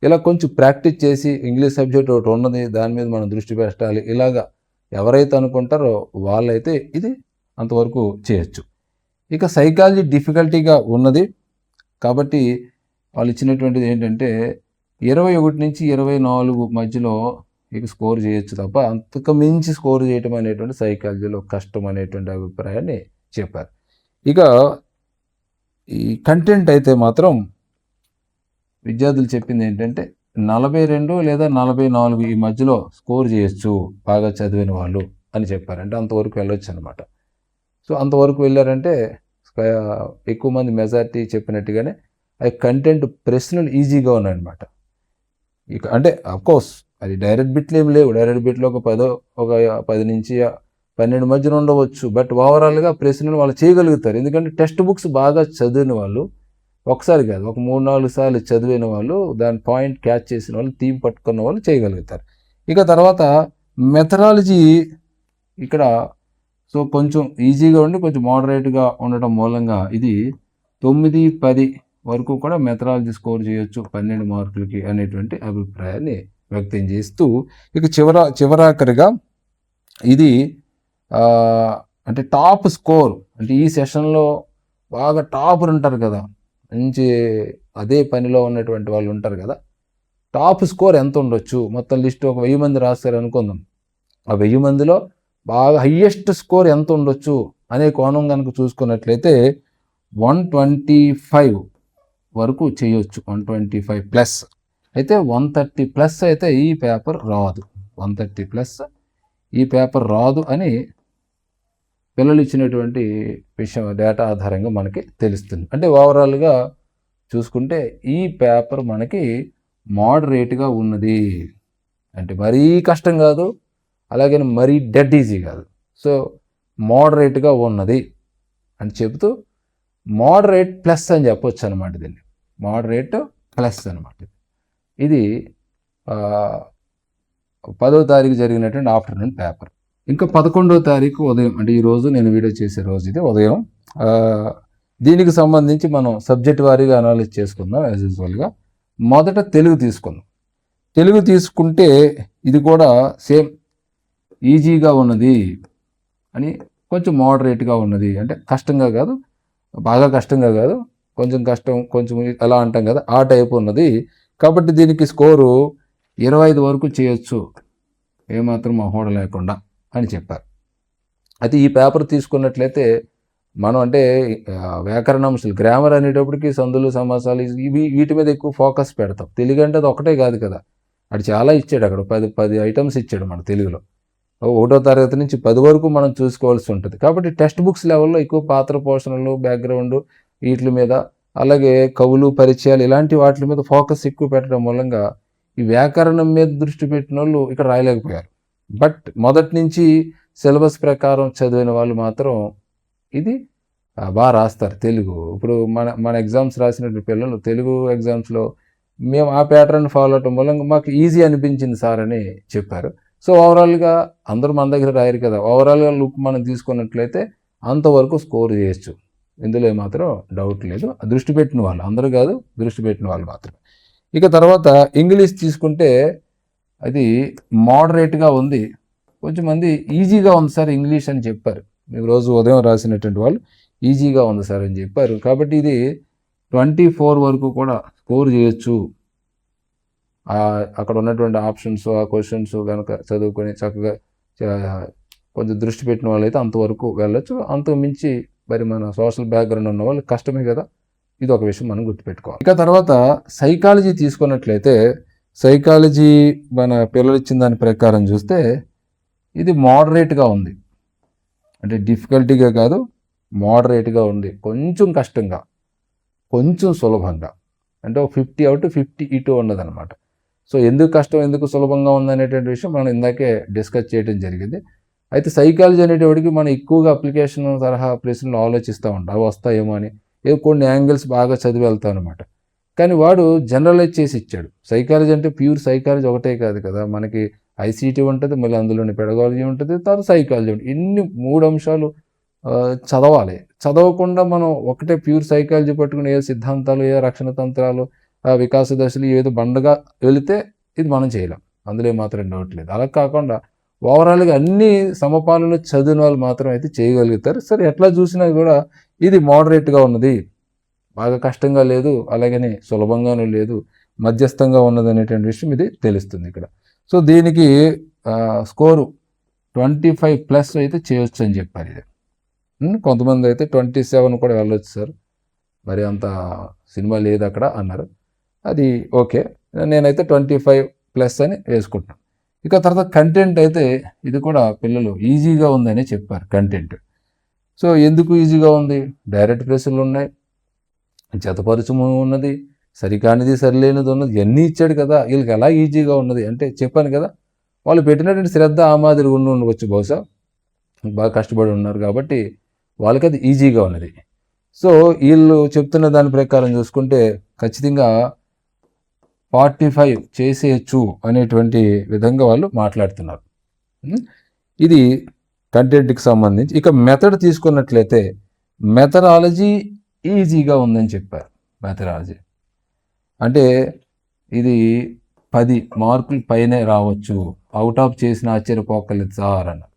ఇలా కొంచెం ప్రాక్టీస్ చేసి ఇంగ్లీష్ సబ్జెక్ట్ ఒకటి ఉన్నది దాని మీద మనం దృష్టి పెట్టాలి, ఇలాగా ఎవరైతే అనుకుంటారో వాళ్ళైతే ఇది అంతవరకు చేయొచ్చు. ఇక సైకాలజీ డిఫికల్టీగా ఉన్నది కాబట్టి వాళ్ళు ఇచ్చినటువంటిది ఏంటంటే 21 నుంచి 24 మధ్యలో ఇక స్కోర్ చేయొచ్చు తప్ప అంతకు మించి స్కోర్ చేయటం అనేటువంటి సైకాలజీలో కష్టం అనేటువంటి అభిప్రాయాన్ని చెప్పారు. ఇక ఈ కంటెంట్ అయితే మాత్రం విద్యార్థులు చెప్పింది ఏంటంటే 42 లేదా 44 ఈ మధ్యలో స్కోర్ చేయొచ్చు బాగా చదివిన వాళ్ళు అని చెప్పారు. అంటే అంతవరకు వెళ్ళొచ్చు అనమాట. సో అంతవరకు వెళ్ళారంటే ఎక్కువ మంది మెజారిటీ చెప్పినట్టుగానే అవి కంటెంట్ ప్రశ్నలు ఈజీగా ఉన్నాయన్నమాట. ఇక అంటే అఫ్కోర్స్ అది డైరెక్ట్ బిట్లు ఏమి లేవు. డైరెక్ట్ బిట్లో ఒక 10 నుంచి 12 మధ్యన ఉండవచ్చు. బట్ ఓవరాల్గా ప్రశ్నలు వాళ్ళు చేయగలుగుతారు. ఎందుకంటే టెక్స్ట్ బుక్స్ బాగా చదివిన వాళ్ళు ఒకసారి కాదు ఒక 3-4 సార్లు చదివిన వాళ్ళు దాని పాయింట్ క్యాచ్ చేసిన వాళ్ళు థీమ్ పట్టుకున్న వాళ్ళు చేయగలుగుతారు. ఇక తర్వాత మెథడాలజీ ఇక్కడ సో కొంచెం ఈజీగా ఉండి కొంచెం మోడరేట్గా ఉండటం మూలంగా ఇది 9-10 వరకు కూడా మెథడాలజీ స్కోర్ చేయొచ్చు 12 మార్కులకి అనేటువంటి అభిప్రాయాన్ని వ్యక్తం చేస్తూ ఇక చివరాఖరిగా ఇది అంటే టాప్ స్కోర్ అంటే ఈ సెషన్లో బాగా టాపర్ ఉంటారు కదా, మంచి అదే పనిలో ఉన్నటువంటి వాళ్ళు ఉంటారు కదా, టాప్ స్కోర్ ఎంత ఉండొచ్చు మొత్తం లిస్ట్ ఒక 1000 మంది రాస్తారు అనుకుందాం. ఆ 1000 మందిలో బాగా హయ్యెస్ట్ స్కోర్ ఎంత ఉండొచ్చు అనే కోణం కనుక చూసుకున్నట్లయితే 125 వరకు చేయొచ్చు. 125 ప్లస్ అయితే 130 ప్లస్ అయితే ఈ పేపర్ రాదు. 130 ప్లస్ ఈ పేపర్ రాదు అని పిల్లలు ఇచ్చినటువంటి విషయం డేటా ఆధారంగా మనకి తెలుస్తుంది. అంటే ఓవరాల్గా చూసుకుంటే ఈ పేపర్ మనకి మోడరేట్గా ఉన్నది. అంటే మరీ కష్టం కాదు, అలాగే మరీ డెడ్ ఈజీ కాదు. సో మోడరేట్గా ఉన్నది అని చెబుతూ మోడరేట్ ప్లస్ అని చెప్పొచ్చు అనమాట. దీన్ని మోడరేట్ ప్లస్ అనమాట. ఇది 10వ తారీఖు జరిగినటువంటి ఆఫ్టర్నూన్ పేపర్. ఇంకా 11వ తారీఖు ఉదయం అంటే ఈరోజు నేను వీడియో చేసే రోజు ఇది ఉదయం. దీనికి సంబంధించి మనం సబ్జెక్ట్ వారీగా అనాలిసిస్ చేసుకుందాం యాజ్ యూజువల్గా. మొదట తెలుగు తీసుకుందాం. తెలుగు తీసుకుంటే ఇది కూడా సేమ్ ఈజీగా ఉన్నది అని కొంచెం మోడరేట్గా ఉన్నది. అంటే కష్టంగా కాదు, బాగా కష్టంగా కాదు, కొంచెం కష్టం కొంచెం ఎలా అంటాం కదా ఆ టైపు ఉన్నది. కాబట్టి దీనికి స్కోరు 25 వరకు చేయొచ్చు ఏమాత్రం మహోడ లేకుండా అని చెప్పారు. అయితే ఈ పేపర్ తీసుకున్నట్లయితే మనం అంటే వ్యాకరణాంశాలు గ్రామర్ అనేటప్పటికి సందులు సమాసాలు వీటి మీద ఎక్కువ ఫోకస్ పెడతాం. తెలుగు అంటే అది ఒకటే కాదు కదా, అది చాలా ఇచ్చాడు. అక్కడ 10 ఐటమ్స్ ఇచ్చాడు మన తెలుగులో. 1వ తరగతి నుంచి 10 వరకు మనం చూసుకోవాల్సి ఉంటుంది. కాబట్టి టెక్స్ట్ బుక్స్ లెవెల్లో ఎక్కువ పాత్ర పోషణలు, బ్యాక్గ్రౌండ్ వీటి మీద, అలాగే కవులు, పరిచయాలు ఇలాంటి వాటి మీద ఫోకస్ ఎక్కువ పెట్టడం మూలంగా ఈ వ్యాకరణం మీద దృష్టి పెట్టిన వాళ్ళు ఇక్కడ రాయలేకపోయారు. బట్ మొదటి నుంచి సిలబస్ ప్రకారం చదివిన వాళ్ళు మాత్రం ఇది బాగా రాస్తారు తెలుగు. ఇప్పుడు మన ఎగ్జామ్స్ రాసినటువంటి పిల్లలు తెలుగు ఎగ్జామ్స్లో మేము ఆ ప్యాటర్న్ ఫాలో అవటం మూలంగా మాకు ఈజీ అనిపించింది సార్ అని చెప్పారు. సో ఓవరాల్గా అందరూ మన దగ్గర రాయరు కదా, ఓవరాల్గా లుక్ మనం తీసుకున్నట్లయితే అంతవరకు స్కోర్ చేయొచ్చు. ఇందులో ఏమాత్రం డౌట్ లేదు. దృష్టి పెట్టిన వాళ్ళు అందరూ కాదు, దృష్టి పెట్టిన వాళ్ళు మాత్రం. ఇక తర్వాత ఇంగ్లీష్ తీసుకుంటే అది మోడరేట్గా ఉంది. కొంచెం మంది ఈజీగా ఉంది సార్ ఇంగ్లీష్ అని చెప్పారు. మీకు రోజు ఉదయం రాసినటువంటి వాళ్ళు ఈజీగా ఉంది సార్ అని చెప్పారు. కాబట్టి ఇది 24 వరకు కూడా స్కోర్ చేయొచ్చు. అక్కడ ఉన్నటువంటి ఆప్షన్స్, ఆ క్వశ్చన్స్ కనుక చదువుకొని చక్కగా కొంచెం దృష్టి పెట్టిన వాళ్ళైతే అంతవరకు వెళ్ళొచ్చు. అంతకు మించి మరి మన సోషల్ బ్యాక్గ్రౌండ్ ఉన్న వాళ్ళు కష్టమే కదా. ఇది ఒక విషయం మనం గుర్తుపెట్టుకోవాలి. ఇక తర్వాత సైకాలజీ తీసుకున్నట్లయితే, సైకాలజీ మన పిల్లలు ఇచ్చిన దాని ప్రకారం చూస్తే ఇది మోడరేట్గా ఉంది. అంటే డిఫికల్టీగా కాదు, మోడరేట్గా ఉంది. కొంచెం కష్టంగా, కొంచెం సులభంగా, అంటే ఒక 50 అవుట్ 50 ఇటు ఉన్నదనమాట. సో ఎందుకు కష్టం, ఎందుకు సులభంగా ఉందనేటువంటి విషయం మనం ఇందాకే డిస్కస్ చేయడం జరిగింది. అయితే సైకాలజీ అనేటప్పటికి మనం ఎక్కువగా అప్లికేషన్ తరహా ప్రశ్నలు ఆలోచిస్తూ ఉంటాం, అవి వస్తాయేమో అని. కొన్ని యాంగిల్స్ బాగా చదివి వెళ్తాం అనమాట. కానీ వాడు జనరలైజ్ చేసి ఇచ్చాడు. సైకాలజీ అంటే ప్యూర్ సైకాలజీ ఒకటే కాదు కదా, మనకి ఐసీటీ ఉంటుంది, మళ్ళీ అందులోని పెడగాలజీ ఉంటుంది, తర్వాత సైకాలజీ ఉంటుంది. ఇన్ని 3 అంశాలు చదవాలి. చదవకుండా మనం ఒకటే ప్యూర్ సైకాలజీ పట్టుకుని ఏ సిద్ధాంతాలు, ఏ రక్షణ తంత్రాలు, వికాస దశలు ఏదో బండగా వెళితే ఇది మనం చేయలేం. అందులో మాత్రం డౌట్ లేదు. అలా కాకుండా ఓవరాల్గా అన్ని సమపాలలో చదివిన వాళ్ళు మాత్రం అయితే చేయగలుగుతారు. సరే, ఎట్లా చూసినా కూడా ఇది మోడరేట్గా ఉన్నది, బాగా కష్టంగా లేదు, అలాగని సులభంగానూ లేదు, మధ్యస్థంగా ఉన్నది అనేటువంటి విషయం ఇది తెలుస్తుంది ఇక్కడ. సో దీనికి స్కోరు 25+ అయితే చేయొచ్చు అని చెప్పారు. ఇది కొంతమంది అయితే 27 కూడా వెళ్ళొచ్చు సార్, మరి అంత సినిమా లేదు అక్కడ అన్నారు. అది ఓకే, నేనైతే 25+ అని వేసుకుంటున్నాను. ఇక తర్వాత కంటెంట్ అయితే ఇది కూడా పిల్లలు ఈజీగా ఉందని చెప్పారు కంటెంట్. సో ఎందుకు ఈజీగా ఉంది, డైరెక్ట్ ప్రశ్నలు ఉన్నాయి, జతపరుచము ఉన్నది, సరికానిది సరిలేనిది ఉన్నది, ఇవన్నీ ఇచ్చాడు కదా, వీళ్ళకి ఎలా ఈజీగా ఉన్నది అంటే చెప్పాను కదా, వాళ్ళు పెట్టినటువంటి శ్రద్ధ ఆ మాదిరి ఉండవచ్చు, బహుశా బాగా కష్టపడి ఉన్నారు కాబట్టి వాళ్ళకి అది ఈజీగా ఉన్నది. సో వీళ్ళు చెప్తున్న దాని ప్రకారం చూసుకుంటే ఖచ్చితంగా 45 చేసేయచ్చు అనేటువంటి విధంగా వాళ్ళు మాట్లాడుతున్నారు. ఇది కంటెంట్కి సంబంధించి. ఇక మెథడ్ తీసుకున్నట్లయితే మెథడాలజీ ఈజీగా ఉందని చెప్పారు. మెథడాలజీ అంటే ఇది 10 మార్కులు పైనే రావచ్చు, అవుట్ ఆఫ్ చేసిన ఆశ్చర్యపోకలేదు సార్ అన్నారు.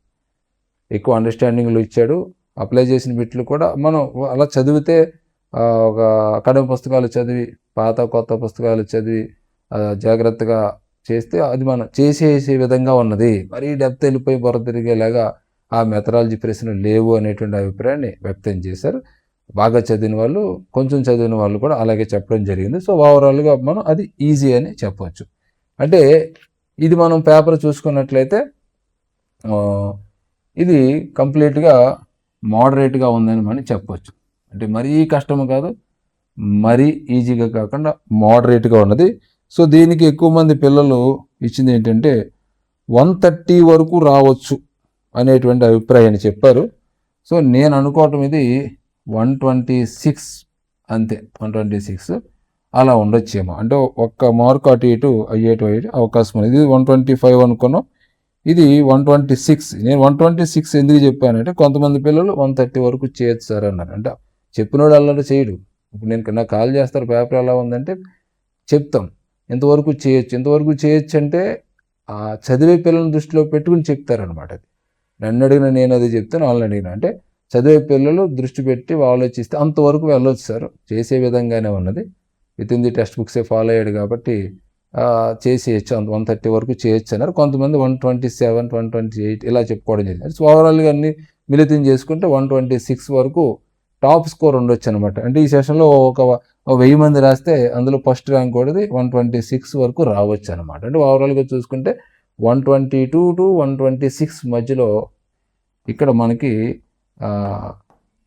ఎక్కువ అండర్స్టాండింగ్లు ఇచ్చాడు. అప్లై చేసిన బిట్లు కూడా మనం అలా చదివితే ఒక అకాడమిక్ పుస్తకాలు చదివి, పాత కొత్త పుస్తకాలు చదివి జాగ్రత్తగా చేస్తే అది మనం చేసేసే విధంగా ఉన్నది. మరీ డెప్త్ వెళ్ళిపోయి బుర్ర తిరిగేలాగా ఆ మెథడాలజీ ప్రశ్నలు లేవు అనేటువంటి అభిప్రాయాన్ని వ్యక్తం చేశారు. బాగా చదివిన వాళ్ళు, కొంచెం చదివిన వాళ్ళు కూడా అలాగే చెప్పడం జరిగింది. సో ఓవరాల్గా మనం అది ఈజీ అని చెప్పవచ్చు. అంటే ఇది మనం పేపర్ చూసుకున్నట్లయితే ఇది కంప్లీట్గా మోడరేట్గా ఉందని మనం చెప్పవచ్చు. అంటే మరీ కష్టము కాదు, మరీ ఈజీగా కాకుండా మోడరేట్గా ఉన్నది. సో దీనికి ఎక్కువ మంది పిల్లలు ఇచ్చింది ఏంటంటే 130 వరకు రావచ్చు అనేటువంటి అభిప్రాయాన్ని చెప్పారు. సో నేను అనుకోవటం ఇది 126 అంతే, 126 అలా ఉండొచ్చేమో. అంటే ఒక్క మార్కు అటు ఇటు అయ్యేటువంటి అవకాశం ఉంది. ఇది 125 అనుకున్నాం, ఇది 126. నేను 126 ఎందుకు చెప్పానంటే కొంతమంది పిల్లలు 130 వరకు చేయొచ్చు సార్ అన్నారు. అంటే చెప్పినోడు అల్లరి చేయడు. ఇప్పుడు నేను నాకు కాల్ చేస్తారు, పేపర్ ఎలా ఉందంటే చెప్తాం, ఎంతవరకు చేయొచ్చు. ఎంతవరకు చేయొచ్చు అంటే ఆ చదివే పిల్లలను దృష్టిలో పెట్టుకుని చెప్తారనమాట. అది నన్ను అడిగిన నేను అది చెప్తాను, వాళ్ళని అడిగిన అంటే చదివే పిల్లలు దృష్టి పెట్టి ఆలోచిస్తే అంతవరకు వెళ్ళొచ్చు సార్, చేసే విధంగానే ఉన్నది. విత్ ఇన్ ది టెక్స్ట్ బుక్సే ఫాలో అయ్యాడు కాబట్టి చేసేయచ్చు, 130 వరకు చేయొచ్చు అన్నారు. కొంతమంది 127, 128 ఇలా చెప్పుకోవడం జరిగింది. సో ఓవరాల్గా అన్ని మిళితం చేసుకుంటే 126 వరకు టాప్ స్కోర్ ఉండొచ్చు అనమాట. అంటే ఈ సెషన్లో ఒక 1000 మంది రాస్తే అందులో ఫస్ట్ ర్యాంక్ కూడా 126 వరకు రావచ్చు అనమాట. అంటే ఓవరాల్గా చూసుకుంటే 122 to 126 మధ్యలో ఇక్కడ మనకి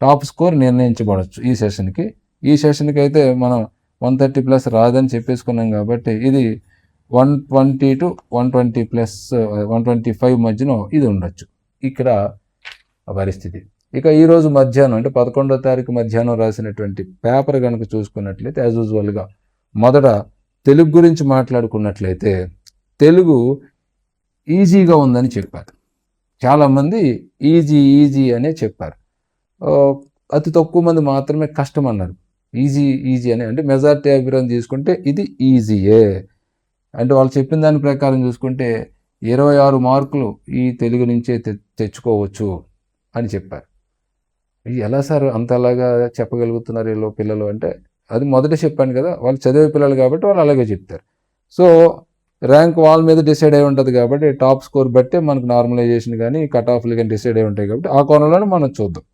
టాప్ స్కోర్ నిర్ణయించబడవచ్చు ఈ సెషన్కి. ఈ సెషన్కి అయితే మనం 130+ రాదని చెప్పేసుకున్నాం కాబట్టి ఇది 120 to 120+, 125 మధ్యలో ఇది ఉండొచ్చు ఇక్కడ పరిస్థితి. ఇక ఈరోజు మధ్యాహ్నం అంటే 11వ తారీఖు మధ్యాహ్నం రాసినటువంటి పేపర్ కనుక చూసుకున్నట్లయితే యాజ్ యూజువల్గా మొదట తెలుగు గురించి మాట్లాడుకున్నట్లయితే తెలుగు ఈజీగా ఉందని చెప్పారు. చాలామంది ఈజీ అనే చెప్పారు. అతి తక్కువ మంది మాత్రమే కష్టం అన్నారు. ఈజీ అని, అంటే మెజారిటీ అభిప్రాయం తీసుకుంటే ఇది ఈజీయే. అంటే వాళ్ళు చెప్పిన దాని ప్రకారం చూసుకుంటే 26 మార్కులు ఈ తెలుగు నుంచే తెచ్చుకోవచ్చు అని చెప్పారు. ఎలా సార్ అంతలాగా చెప్పగలుగుతున్నారు వీళ్ళు పిల్లలు అంటే, అది మొదట చెప్పాను కదా, వాళ్ళు చదివే పిల్లలు కాబట్టి వాళ్ళు అలాగే చెప్తారు. సో ర్యాంక్ వాళ్ళ మీద డిసైడ్ అయి ఉంటుంది కాబట్టి టాప్ స్కోర్ బట్టే మనకు నార్మలైజేషన్ కానీ కట్ ఆఫ్లు కానీ డిసైడ్ అయి ఉంటాయి కాబట్టి ఆ కోణంలోనే మనం చూద్దాం.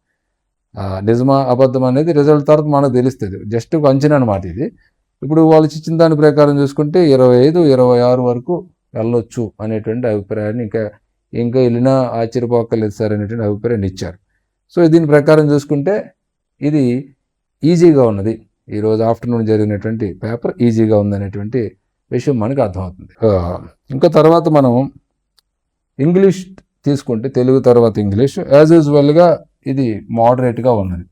నిజమా అబద్ధం అనేది రిజల్ట్ తర్వాత మనకు తెలుస్తుంది. జస్ట్ ఒక అంచనా అనమాట ఇది. ఇప్పుడు వాళ్ళు ఇచ్చిన దాని ప్రకారం చూసుకుంటే 25, 26 వరకు వెళ్ళొచ్చు అనేటువంటి అభిప్రాయాన్ని ఇంకా వెళ్ళినా ఆశ్చర్యపోక్కర్లేదు సార్ అనేటువంటి అభిప్రాయాన్ని ఇచ్చారు. సో దీని ప్రకారం చూసుకుంటే ఇది ఈజీగా ఉన్నది. ఈరోజు ఆఫ్టర్నూన్ జరిగినటువంటి పేపర్ ఈజీగా ఉందనేటువంటి విషయం మనకు అర్థమవుతుంది. ఇంకా తర్వాత మనం ఇంగ్లీష్ తీసుకుంటే తెలుగు తర్వాత ఇంగ్లీష్ యాజ్ యూజువల్గా ఇది మోడరేట్గా ఉన్నది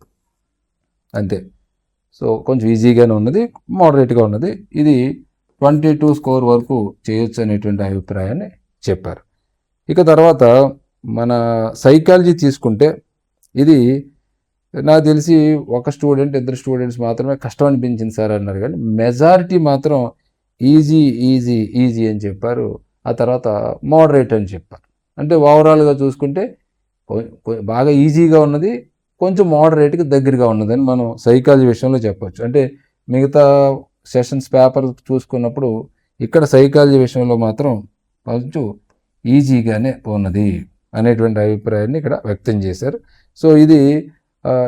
అంతే. సో కొంచెం ఈజీగానే ఉన్నది, మోడరేట్గా ఉన్నది. ఇది 22 స్కోర్ వరకు చేయొచ్చు అనేటువంటి అభిప్రాయాన్ని చెప్పారు. ఇక తర్వాత మన సైకాలజీ తీసుకుంటే ఇది నాకు తెలిసి ఒక స్టూడెంట్ 2 స్టూడెంట్స్ మాత్రమే కష్టం అనిపించింది సార్ అన్నారు, కానీ మెజారిటీ మాత్రం ఈజీ ఈజీ ఈజీ అని చెప్పారు. ఆ తర్వాత మోడరేట్ అని చెప్పారు. అంటే ఓవరాల్గా చూసుకుంటే బాగా ఈజీగా ఉన్నది, కొంచెం మోడరేట్గా దగ్గరగా ఉన్నదని మనం సైకాలజీ విషయంలో చెప్పవచ్చు. అంటే మిగతా సెషన్స్ పేపర్ చూసుకున్నప్పుడు ఇక్కడ సైకాలజీ విషయంలో మాత్రం కొంచెం ఈజీగానే ఉన్నది అనేటువంటి అభిప్రాయాన్ని ఇక్కడ వ్యక్తం చేశారు. సో ఇది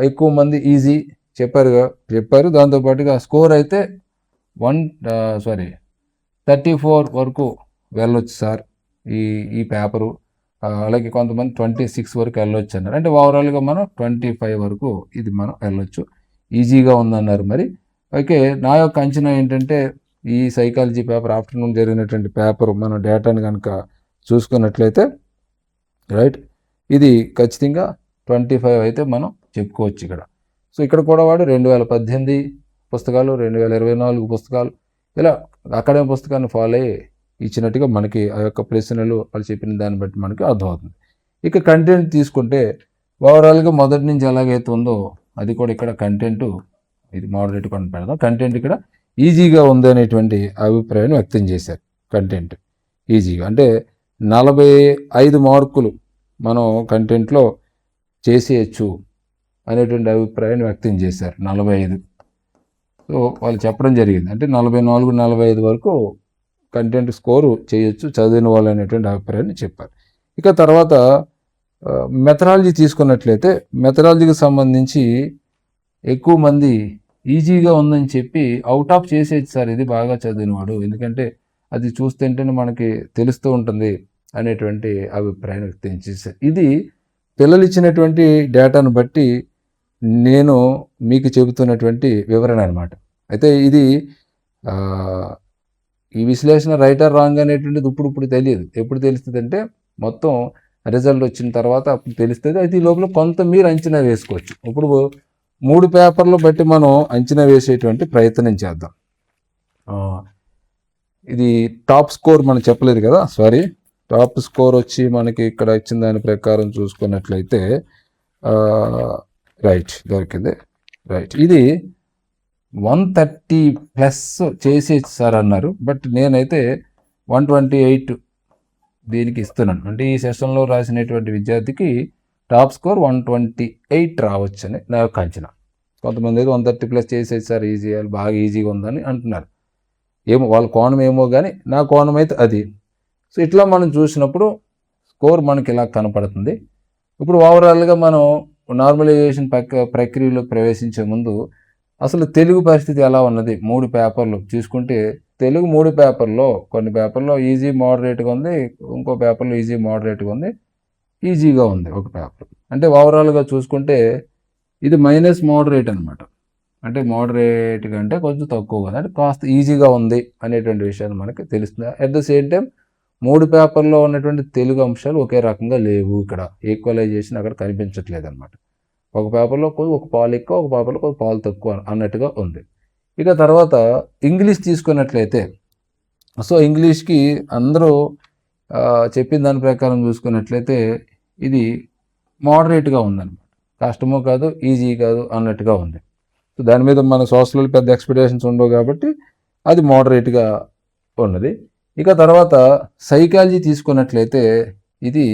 ఎక్కువ మంది ఈజీ చెప్పారు. దాంతోపాటుగా స్కోర్ అయితే 34 వరకు వెళ్ళొచ్చు సార్ ఈ పేపరు. అలాగే కొంతమంది 26 వరకు వెళ్ళొచ్చు అన్నారు. అంటే ఓవరాల్గా మనం 25 వరకు ఇది మనం వెళ్ళొచ్చు, ఈజీగా ఉందన్నారు. మరి ఓకే, నా యొక్క అంచనా ఏంటంటే ఈ సైకాలజీ పేపర్ ఆఫ్టర్నూన్ జరిగినటువంటి పేపర్ మనం డేటాను కనుక చూసుకున్నట్లయితే రైట్, ఇది ఖచ్చితంగా 25 అయితే మనం చెప్పుకోవచ్చు ఇక్కడ. సో ఇక్కడ కూడా వాడు 2018 పుస్తకాలు, 2024 పుస్తకాలు, ఇలా అకాడమిక్ పుస్తకాన్ని ఫాలో అయ్యి ఇచ్చినట్టుగా మనకి ఆ యొక్క ప్రశ్నలు వాళ్ళు చెప్పిన దాన్ని బట్టి మనకి అర్థమవుతుంది. ఇక కంటెంట్ తీసుకుంటే ఓవరాల్గా మొదటి నుంచి ఎలాగైతే ఉందో అది కూడా ఇక్కడ కంటెంట్ ఇది మోడరేట్ కొని పెడదాం. కంటెంట్ ఇక్కడ ఈజీగా ఉంది అనేటువంటి అభిప్రాయాన్ని వ్యక్తం చేశారు. కంటెంట్ ఈజీగా అంటే 45 మార్కులు మనం కంటెంట్లో చేసేయచ్చు అనేటువంటి అభిప్రాయాన్ని వ్యక్తం చేశారు. 45. సో వాళ్ళు చెప్పడం జరిగింది. అంటే 44, 45 వరకు కంటెంట్ స్కోరు చేయొచ్చు చదివిన వాళ్ళు అనేటువంటి అభిప్రాయాన్ని చెప్పారు. ఇక తర్వాత మెథడాలజీ తీసుకున్నట్లయితే మెథడాలజీకి సంబంధించి ఎక్కువ మంది ఈజీగా ఉందని చెప్పి అవుట్ ఆఫ్ చేసేది సార్ ఇది బాగా చదివినవాడు, ఎందుకంటే అది చూస్తుంటేనే మనకి తెలుస్తూ ఉంటుంది అనేటువంటి అభిప్రాయాన్ని వ్యక్తం చేశారు. ఇది పిల్లలు ఇచ్చినటువంటి డేటాను బట్టి నేను మీకు చెబుతున్నటువంటి వివరణ అనమాట. అయితే ఇది ఈ విశ్లేషణ రైట్ ఆర్ రాంగ్ అనేటువంటిది ఇప్పుడు తెలియదు. ఎప్పుడు తెలుస్తుంది అంటే మొత్తం రిజల్ట్ వచ్చిన తర్వాత అప్పుడు తెలుస్తుంది. అయితే ఈ లోపల కొంత మీరు అంచనా వేసుకోవచ్చు. ఇప్పుడు 3 పేపర్లు బట్టి మనం అంచనా వేసేటువంటి ప్రయత్నం చేద్దాం. ఇది టాప్ స్కోర్ మనం చెప్పలేదు కదా, టాప్ స్కోర్ వచ్చి మనకి ఇక్కడ ఇచ్చిన దాని ప్రకారం చూసుకున్నట్లయితే రైట్ దొరికింది. రైట్, ఇది 130+ చేసేది సార్ అన్నారు. బట్ నేనైతే 128 దీనికి ఇస్తున్నాను. అంటే ఈ సెషన్లో రాసినటువంటి విద్యార్థికి టాప్ స్కోర్ 128 రావచ్చని నా యొక్క అంచనా. కొంతమంది అయితే 130+ చేసేది సార్ ఈజీ, బాగా ఈజీగా ఉందని అంటున్నారు. ఏమో వాళ్ళ కోణం ఏమో కానీ నా కోణం అయితే అది. సో ఇట్లా మనం చూసినప్పుడు స్కోర్ మనకి ఇలా కనపడుతుంది. ఇప్పుడు ఓవరాల్గా మనం నార్మలైజేషన్ ప్రక్రియలో ప్రవేశించే ముందు అసలు తెలుగు పరిస్థితి ఎలా ఉన్నది 3 పేపర్లు చూసుకుంటే, తెలుగు 3 పేపర్లో కొన్ని పేపర్లో ఈజీ మోడరేట్గా ఉంది, ఇంకో పేపర్లో ఈజీ మోడరేట్గా ఉంది, ఈజీగా ఉంది ఒక పేపర్. అంటే ఓవరాల్గా చూసుకుంటే ఇది మైనస్ మోడరేట్ అనమాట. అంటే మోడరేట్గా అంటే కొంచెం తక్కువ ఉంది, అంటే కాస్త ఈజీగా ఉంది అనేటువంటి విషయాలు మనకి తెలుస్తుంది. అట్ ద సేమ్ టైం 3 పేపర్లో ఉన్నటువంటి తెలుగు అంశాలు ఒకే రకంగా లేవు. ఇక్కడ ఈక్వలైజేషన్ అక్కడ కనిపించట్లేదు అనమాట. ఒక పేపర్లో ఒక పాలు ఎక్కువ, ఒక పేపర్లో ఒక పాలు తక్కువ అన్నట్టుగా ఉంది. ఇక తర్వాత ఇంగ్లీష్ తీసుకున్నట్లయితే, సో ఇంగ్లీష్కి అందరూ చెప్పిన దాని ప్రకారం చూసుకున్నట్లయితే ఇది మోడరేట్గా ఉందన్నమాట. కష్టమో కాదు, ఈజీ కాదు అన్నట్టుగా ఉంది. సో దాని మీద మన సోషల్ పెద్ద ఎక్స్పెక్టేషన్స్ ఉండవు కాబట్టి అది మోడరేట్గా ఉన్నది. ఇక తర్వాత సైకాలజీ తీసుకున్నట్లయితే ఇది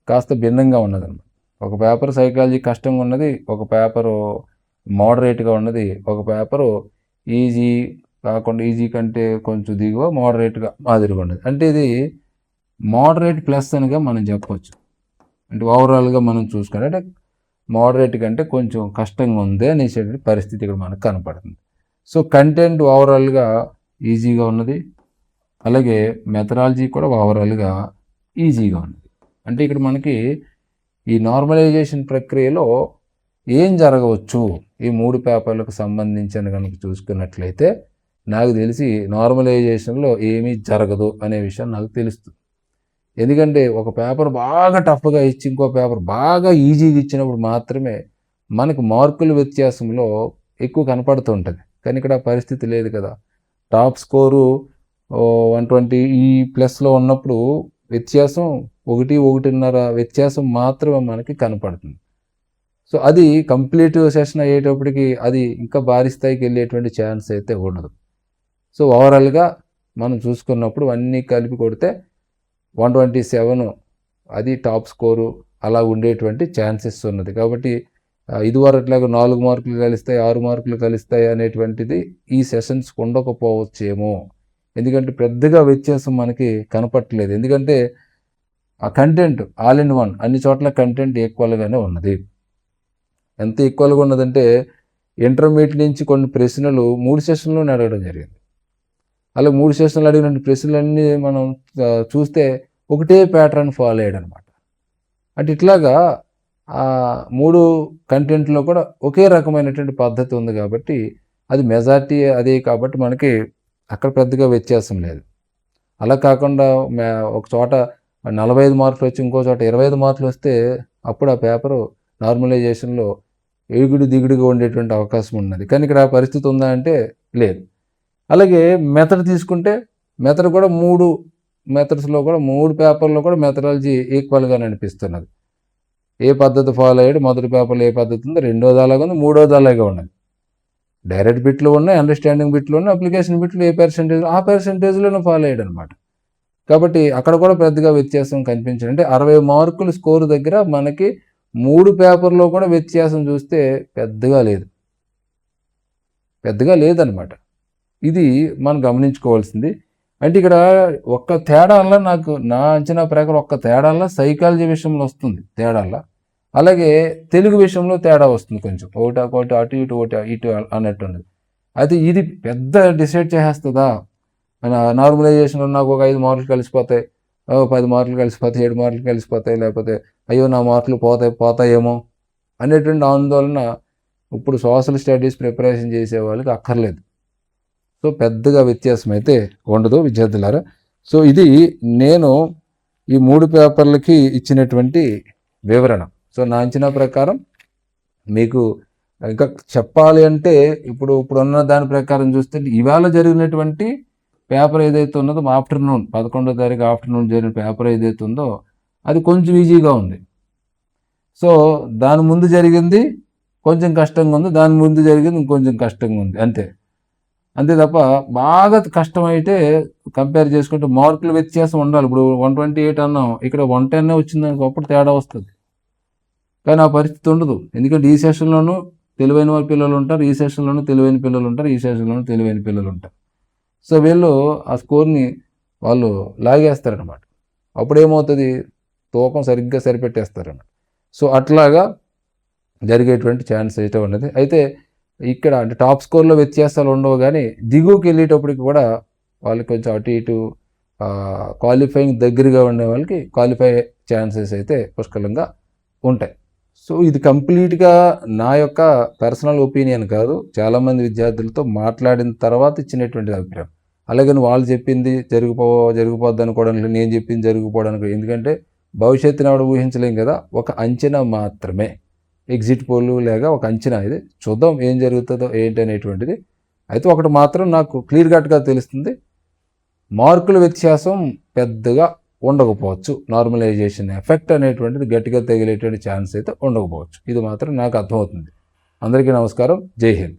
కాస్త భిన్నంగా ఉన్నదన్నమాట. ఒక పేపర్ సైకాలజీ కష్టంగా ఉన్నది, ఒక పేపరు మోడరేట్గా ఉన్నది, ఒక పేపరు ఈజీ కాకుండా ఈజీ కంటే కొంచెం దిగువ మోడరేట్గా మాదిరిగా ఉన్నది. అంటే ఇది మోడరేట్ ప్లస్ అనిగా మనం చెప్పవచ్చు. అంటే ఓవరాల్గా మనం చూసుకుంటే అంటే మోడరేట్ కంటే కొంచెం కష్టంగా ఉంది అనేటువంటి పరిస్థితి ఇక్కడ మనకు కనపడుతుంది. సో కంటెంట్ ఓవరాల్గా ఈజీగా ఉన్నది, అలాగే మెథడాలజీ కూడా ఓవరాల్గా ఈజీగా ఉన్నది. అంటే ఇక్కడ మనకి ఈ నార్మలైజేషన్ ప్రక్రియలో ఏం జరగవచ్చు ఈ 3 పేపర్లకు సంబంధించిన కనుక చూసుకున్నట్లయితే నాకు తెలిసి నార్మలైజేషన్లో ఏమీ జరగదు అనే విషయం నాకు తెలుస్తుంది. ఎందుకంటే ఒక పేపర్ బాగా టఫ్గా ఇచ్చి ఇంకో పేపర్ బాగా ఈజీగా ఇచ్చినప్పుడు మాత్రమే మనకు మార్కుల వ్యత్యాసంలో ఎక్కువ కనపడుతూ ఉంటుంది. కానీ ఇక్కడ పరిస్థితి లేదు కదా. టాప్ స్కోరు 120 ఈ ప్లస్లో ఉన్నప్పుడు వ్యత్యాసం 1-1.5 వ్యత్యాసం మాత్రమే మనకి కనపడుతుంది. సో అది కంప్లీట్ సెషన్ అయ్యేటప్పటికి అది ఇంకా భారీ స్థాయికి వెళ్ళేటువంటి ఛాన్స్ అయితే ఉండదు. సో ఓవరాల్గా మనం చూసుకున్నప్పుడు అన్నీ కలిపి కొడితే 127 అది టాప్ స్కోరు అలా ఉండేటువంటి ఛాన్సెస్ ఉన్నది. కాబట్టి ఇదివరట్లాగా 4 మార్కులు కలుస్తాయి, 6 మార్కులు కలుస్తాయి అనేటువంటిది ఈ సెషన్స్ ఉండకపోవచ్చేమో. ఎందుకంటే పెద్దగా వ్యత్యాసం మనకి కనపట్టలేదు. ఎందుకంటే ఆ కంటెంట్ ఆల్ ఇన్ వన్ అన్ని చోట్ల కంటెంట్ ఈక్వల్గానే ఉన్నది. ఎంత ఈక్వల్గా ఉన్నదంటే ఇంటర్మీడియట్ నుంచి కొన్ని ప్రశ్నలు 3 సెషన్లోనే అడగడం జరిగింది. అలా 3 సెషన్లు అడిగిన ప్రశ్నలన్నీ మనం చూస్తే ఒకటే ప్యాటర్న్ ఫాలో అయ్యాడు అనమాట. అంటే ఇట్లాగా 3 కంటెంట్లో కూడా ఒకే రకమైనటువంటి పద్ధతి ఉంది కాబట్టి అది మెజారిటీ అదే కాబట్టి మనకి అక్కడ పెద్దగా వ్యత్యాసం లేదు. అలా కాకుండా ఒక చోట 45 మార్కులు వచ్చి ఇంకో చోట 25 మార్కులు వస్తే అప్పుడు ఆ పేపరు నార్మలైజేషన్లో ఎగుడు దిగుడుగా ఉండేటువంటి అవకాశం ఉన్నది. కానీ ఇక్కడ ఆ పరిస్థితి ఉందా అంటే లేదు. అలాగే మెథడ్ తీసుకుంటే మెథడ్ కూడా 3 మెథడ్స్లో కూడా 3 పేపర్లో కూడా మెథడాలజీ ఈక్వల్గా అనిపిస్తున్నది. ఏ పద్ధతి ఫాలో అయ్యాడు, మొదటి పేపర్లో ఏ పద్ధతి ఉందో రెండోది అలాగే ఉంది, మూడోది అలాగే ఉన్నది. డైరెక్ట్ బిట్లు ఉన్నాయి, అండర్స్టాండింగ్ బిట్లు ఉన్నాయి, అప్లికేషన్ బిట్లు ఏ పర్సెంటేజ్ ఆ పర్సెంటేజ్లోనే ఫాలో అయ్యాడు అనమాట. కాబట్టి అక్కడ కూడా పెద్దగా వ్యత్యాసం కనిపించదు. అంటే 60 మార్కుల స్కోరు దగ్గర మనకి 3 పేపర్లో కూడా వ్యత్యాసం చూస్తే పెద్దగా లేదనమాట. ఇది మనం గమనించుకోవాల్సింది. అంటే ఇక్కడ ఒక్క తేడాల్లో నాకు నా అంచనా ప్రకారం ఒక్క తేడాల్లో సైకాలజీ విషయంలో వస్తుంది తేడాల్లో, అలాగే తెలుగు విషయంలో తేడా వస్తుంది కొంచెం, ఒకటి అటు ఇటు ఒకటి ఇటు అన్నట్టు ఉన్నది. అయితే ఇది పెద్ద డిసైడ్ చేసేస్తుందా? నార్మలైజేషన్లో నాకు ఒక 5 మార్కులు కలిసిపోతాయి, 10 మార్కులు కలిసిపోతాయి, 7 మార్కులు కలిసిపోతాయి, లేకపోతే అయ్యో నా మార్కులు పోతాయేమో అనేటువంటి ఆందోళన ఇప్పుడు సోషల్ స్టడీస్ ప్రిపరేషన్ చేసే వాళ్ళకి అక్కర్లేదు. సో పెద్దగా వ్యత్యాసం అయితే ఉండదు విద్యార్థులారా. సో ఇది నేను ఈ 3 పేపర్లకి ఇచ్చినటువంటి వివరణ. సో నా అంచనా ప్రకారం మీకు ఇంకా చెప్పాలి అంటే ఇప్పుడున్న దాని ప్రకారం చూస్తే ఇవాళ జరిగినటువంటి పేపర్ ఏదైతే ఉన్నదో ఆఫ్టర్నూన్ 11వ తారీఖు ఆఫ్టర్నూన్ జరిగిన పేపర్ ఏదైతే ఉందో అది కొంచెం ఈజీగా ఉంది. సో దాని ముందు జరిగింది కొంచెం కష్టంగా ఉంది, దాని ముందు జరిగింది ఇంకొంచెం కష్టంగా ఉంది, అంతే తప్ప బాగా కష్టమైతే కంపేర్ చేసుకుంటే మార్కుల వ్యత్యాసం ఉండాలి. ఇప్పుడు 128 అన్నాం, ఇక్కడ 110 వచ్చిందని అప్పుడు తేడా వస్తుంది. కానీ ఆ పరిస్థితి ఉండదు. ఎందుకంటే ఈ సెషన్లోనూ తెలివైన పిల్లలు ఉంటారు, ఈ సెషన్లోనూ తెలివైన పిల్లలు ఉంటారు, ఈ సెషన్లోనూ తెలివైన పిల్లలు ఉంటారు. సో వీళ్ళు ఆ స్కోర్ని వాళ్ళు లాగేస్తారనమాట. అప్పుడు ఏమవుతుంది, తూకం సరిగ్గా సరిపెట్టేస్తారన్నమాట. సో అట్లాగా జరిగేటువంటి ఛాన్స్ అయితే ఉన్నది. అయితే ఇక్కడ అంటే టాప్ స్కోర్లో వ్యత్యాసాలు ఉండవు, కానీ దిగువకి వెళ్ళేటప్పటికి కూడా వాళ్ళకి కొంచెం అటు ఇటు క్వాలిఫైయింగ్ దగ్గరగా ఉండే వాళ్ళకి క్వాలిఫై ఛాన్సెస్ అయితే పుష్కలంగా ఉంటాయి. సో ఇది కంప్లీట్గా నా యొక్క పర్సనల్ ఒపీనియన్ కాదు, చాలామంది విద్యార్థులతో మాట్లాడిన తర్వాత ఇచ్చినటువంటి అభిప్రాయం. అలాగే వాళ్ళు చెప్పింది జరిగిపోద్ది అనుకోవడానికి, నేను చెప్పింది జరిగిపోవడానికి, ఎందుకంటే భవిష్యత్తుని ఆవిడ ఊహించలేం కదా, ఒక అంచనా మాత్రమే, ఎగ్జిట్ పోల్ లేక ఒక అంచనా. ఇది చూద్దాం ఏం జరుగుతుందో ఏంటి అనేటువంటిది. అయితే ఒకటి మాత్రం నాకు క్లియర్ కట్గా తెలుస్తుంది, మార్కుల వ్యత్యాసం పెద్దగా ఉండకపోవచ్చు, నార్మలైజేషన్ ఎఫెక్ట్ అనేటువంటిది గట్టిగా తగిలేటువంటి ఛాన్స్ అయితే ఉండకపోవచ్చు. ఇది మాత్రం నాకు అర్థమవుతుంది. అందరికీ నమస్కారం, జై హింద్.